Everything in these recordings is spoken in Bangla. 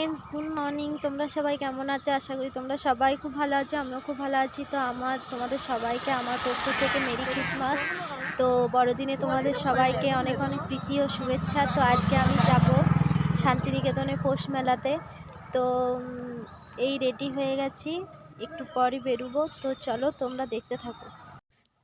Friends, good morning. তোমরা সবাই কেমন আছো? আশা করি তোমরা সবাই খুব ভালো আছো। আমিও খুব ভালো আছি। তো তোমাদের সবাইকে আমার পক্ষ থেকে মেরি ক্রিসমাস। তো বড়দিনে তোমাদের সবাইকে অনেক অনেক প্রীতি ও শুভেচ্ছা। তো আজকে আমি যাব শান্তিনিকেতনে পৌষ মেলাতে। তো এই রেডি হয়ে গেছি, একটু পরই বেরোবো। তো চলো তোমরা দেখতে থাকো।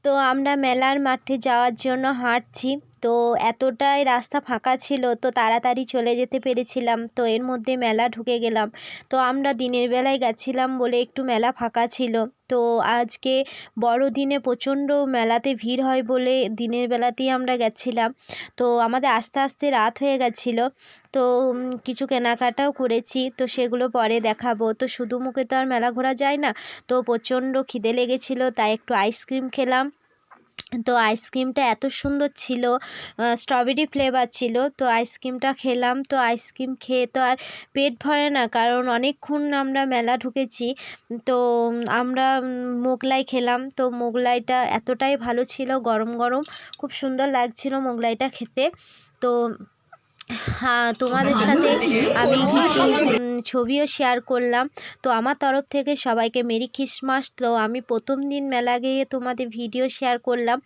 তো আমরা মেলার মাঠে যাওয়ার জন্য হাঁটছি। তো এতটাই রাস্তা ফাঁকা ছিল, তো তাড়াতাড়ি চলে যেতে পেরেছিলাম। তো এর মধ্যে মেলা ঢুকে গেলাম। তো আমরা দিনের বেলায় গেছিলাম বলে একটু মেলা ফাঁকা ছিল। তো আজকে বড়দিনে প্রচণ্ড মেলাতে ভিড় হয় বলে দিনের বেলাতেই আমরা গেছিলাম। তো আমাদের আস্তে আস্তে রাত হয়ে গেছিলো। তো কিছু কেনাকাটাও করেছি, তো সেগুলো পরে দেখাবো। তো শুধু মুখে তো আর মেলা ঘোরা যায় না। তো প্রচণ্ড খিদে লেগেছিলো, তাই একটু আইসক্রিম খেলাম। তো আইসক্রিমটা এত সুন্দর ছিল, স্ট্রবেরি ফ্লেভার ছিল। তো আইসক্রিমটা খেলাম। তো আইসক্রিম খেয়ে তো আর পেট ভরে না, কারণ অনেকক্ষণ আমরা মেলা ঢুকেছি। তো আমরা মোগলাই খেলাম। তো মোগলাইটা এতটাই ভালো ছিল, গরম গরম, খুব সুন্দর লাগছিল মোগলাইটা খেতে। তো হ্যাঁ, তোমাদের সাথে আমি কিছু ছবিও শেয়ার করলাম। তো আমার তরফ থেকে সবাইকে মেরি ক্রিসমাস। তো আমি প্রথম দিন মেলা গিয়ে তোমাদের ভিডিও শেয়ার করলাম।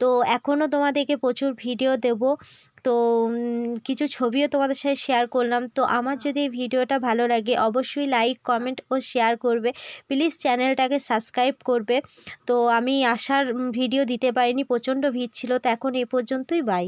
তো এখনও তোমাদেরকে প্রচুর ভিডিও দেব। তো কিছু ছবিও তোমাদের সাথে শেয়ার করলাম। তো আমার যদি এই ভিডিওটা ভালো লাগে অবশ্যই লাইক, কমেন্ট ও শেয়ার করবে। প্লিজ চ্যানেলটাকে সাবস্ক্রাইব করবে। তো আমি আসার ভিডিও দিতে পারিনি, প্রচণ্ড ভিড় ছিল। তো এখন এ পর্যন্তই, বাই।